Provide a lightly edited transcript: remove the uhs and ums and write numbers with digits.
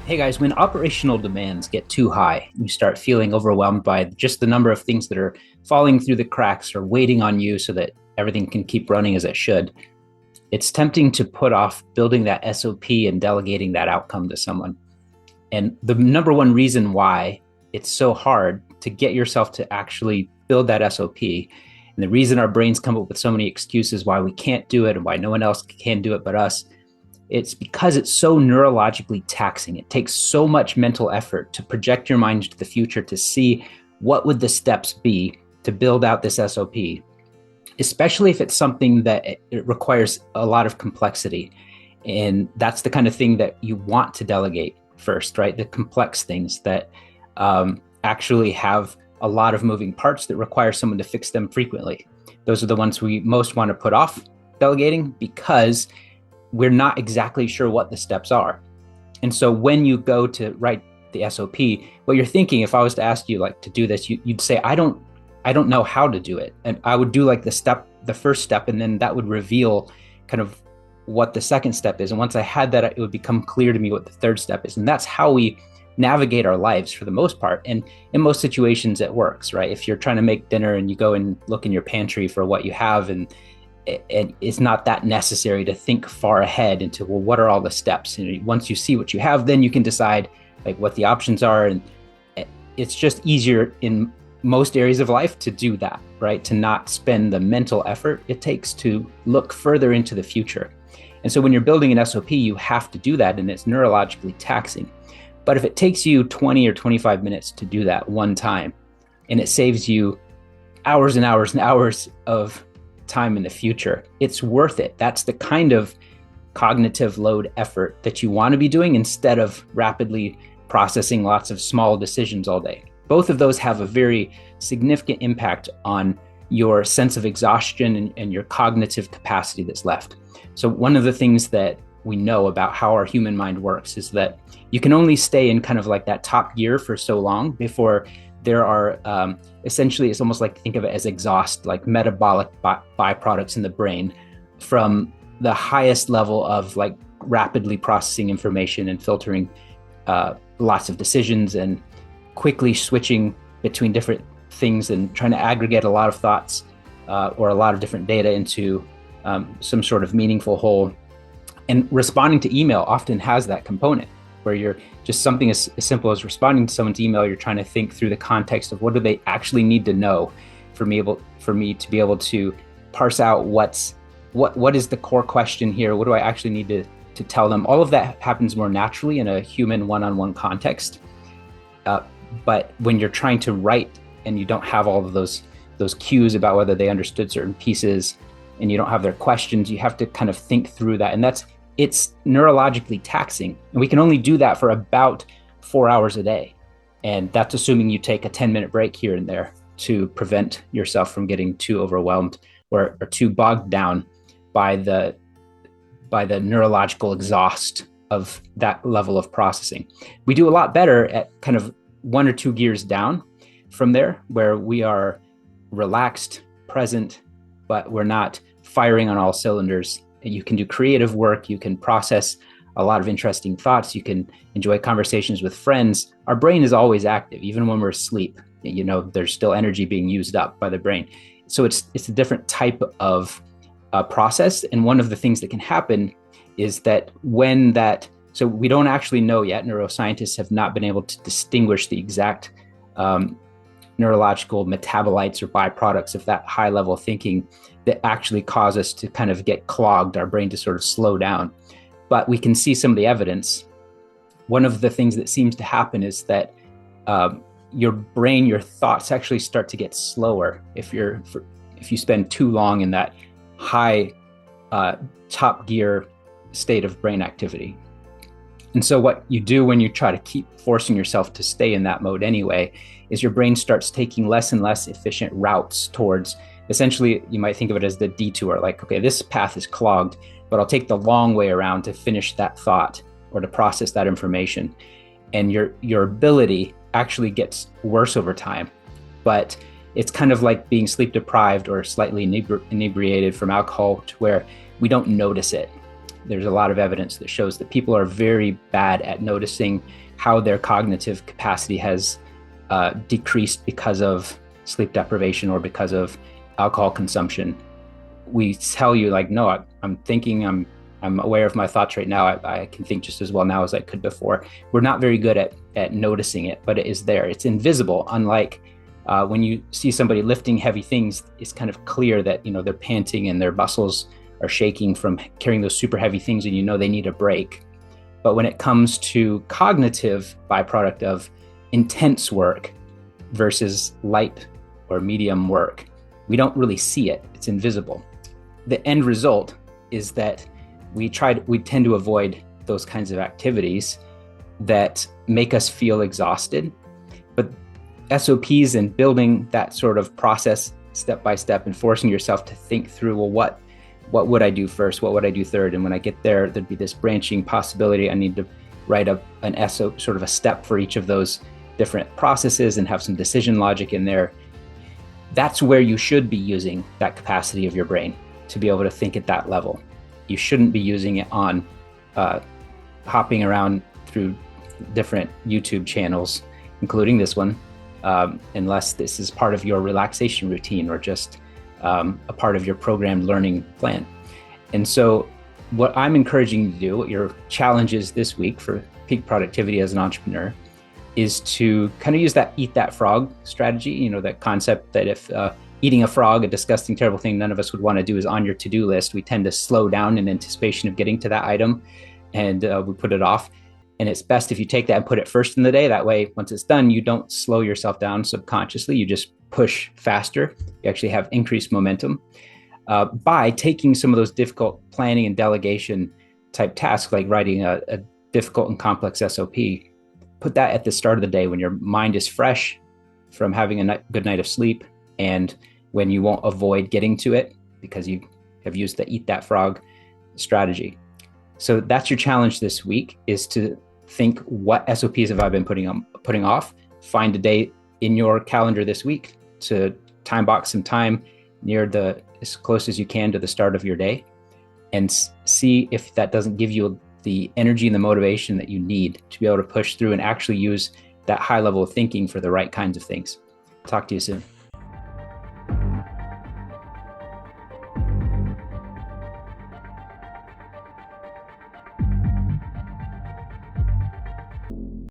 Hey guys, when operational demands get too high, you start feeling overwhelmed by just the number of things that are falling through the cracks or waiting on you so that everything can keep running as it should. It's tempting to put off building that SOP and delegating that outcome to someone. And the number one reason why it's so hard to get yourself to actually build that SOP, and the reason our brains come up with so many excuses why we can't do it and why no one else can do it but us, it's because it's so neurologically taxing. It takes so much mental effort to project your mind into the future to see what would the steps be to build out this SOP, especially if it's something that it requires a lot of complexity. And that's the kind of thing that you want to delegate first, right? The complex things that actually have a lot of moving parts that require someone to fix them frequently. Those are the ones we most want to put off delegating because we're not exactly sure what the steps are. And so when you go to write the SOP, what you're thinking, if I was to ask you like to do this, you'd say, I don't know how to do it. And I would do like the first step, and then that would reveal kind of what the second step is. And once I had that, it would become clear to me what the third step is. And that's how we navigate our lives for the most part. And in most situations, it works, right? If you're trying to make dinner and you go and look in your pantry for what you have, and it's not that necessary to think far ahead into, well, what are all the steps? And once you see what you have, then you can decide like what the options are. And it's just easier in most areas of life to do that, right? To not spend the mental effort it takes to look further into the future. And so when you're building an SOP, you have to do that, and it's neurologically taxing. But if it takes you 20 or 25 minutes to do that one time, and it saves you hours and hours and hours of time in the future, it's worth it. That's the kind of cognitive load effort that you want to be doing instead of rapidly processing lots of small decisions all day. Both of those have a very significant impact on your sense of exhaustion and your cognitive capacity that's left. So one of the things that we know about how our human mind works is that you can only stay in kind of like that top gear for so long before there are essentially, it's almost like think of it as exhaust, like metabolic byproducts in the brain from the highest level of like rapidly processing information and filtering lots of decisions and quickly switching between different things and trying to aggregate a lot of thoughts or a lot of different data into some sort of meaningful whole. And responding to email often has that component where you're just something as simple as responding to someone's email. You're trying to think through the context of what do they actually need to know for me to be able to parse out what is the core question here? What do I actually need to tell them? All of that happens more naturally in a human one-on-one context. But when you're trying to write and you don't have all of those cues about whether they understood certain pieces and you don't have their questions, you have to kind of think through that. And it's neurologically taxing. And we can only do that for about 4 hours a day. And that's assuming you take a 10-minute break here and there to prevent yourself from getting too overwhelmed or too bogged down by the neurological exhaust of that level of processing. We do a lot better at kind of 1 or 2 gears down from there, where we are relaxed, present, but we're not firing on all cylinders. You can do creative work. You can process a lot of interesting thoughts. You can enjoy conversations with friends. Our brain is always active, even when we're asleep. There's still energy being used up by the brain. So it's a different type of process. And one of the things that can happen is that so we don't actually know yet. Neuroscientists have not been able to distinguish the exact neurological metabolites or byproducts of that high level thinking that actually cause us to kind of get clogged, our brain to sort of slow down. But we can see some of the evidence. One of the things that seems to happen is that your brain, your thoughts actually start to get slower if you spend too long in that high top gear state of brain activity. And so what you do when you try to keep forcing yourself to stay in that mode anyway, is your brain starts taking less and less efficient routes towards, essentially, you might think of it as the detour, like, okay, this path is clogged, but I'll take the long way around to finish that thought or to process that information. And your ability actually gets worse over time, but it's kind of like being sleep deprived or slightly inebriated from alcohol, to where we don't notice it. there's a lot of evidence that shows that people are very bad at noticing how their cognitive capacity has decreased because of sleep deprivation or because of alcohol consumption. We tell you like, no, I'm thinking, I'm aware of my thoughts right now. I can think just as well now as I could before. We're not very good at noticing it, but it is there. It's invisible. Unlike when you see somebody lifting heavy things, it's kind of clear that, they're panting and their muscles are shaking from carrying those super heavy things, and they need a break. But when it comes to cognitive byproduct of intense work versus light or medium work, we don't really see it. It's invisible. The end result is that we tend to avoid those kinds of activities that make us feel exhausted. But SOPs and building that sort of process step by step and forcing yourself to think through, well, what would I do first? What would I do third? And when I get there, there'd be this branching possibility. I need to write up an SOP, sort of a step for each of those different processes and have some decision logic in there. That's where you should be using that capacity of your brain to be able to think at that level. You shouldn't be using it on hopping around through different YouTube channels, including this one, unless this is part of your relaxation routine or just a part of your programmed learning plan. And so what I'm encouraging you to do, what your challenge is this week for peak productivity as an entrepreneur, is to kind of use that eat that frog strategy, that concept that if eating a frog, a disgusting, terrible thing none of us would want to do, is on your to-do list, we tend to slow down in anticipation of getting to that item, and we put it off. And it's best if you take that and put it first in the day. That way, once it's done, you don't slow yourself down subconsciously. You just push faster. You actually have increased momentum by taking some of those difficult planning and delegation type tasks, like writing a difficult and complex SOP. Put that at the start of the day when your mind is fresh from having a good night of sleep, and when you won't avoid getting to it because you have used the eat that frog strategy. So that's your challenge this week, is to think, what SOPs have I been putting off? Find a day in your calendar this week to time box some time as close as you can to the start of your day, and see if that doesn't give you the energy and the motivation that you need to be able to push through and actually use that high level of thinking for the right kinds of things. Talk to you soon.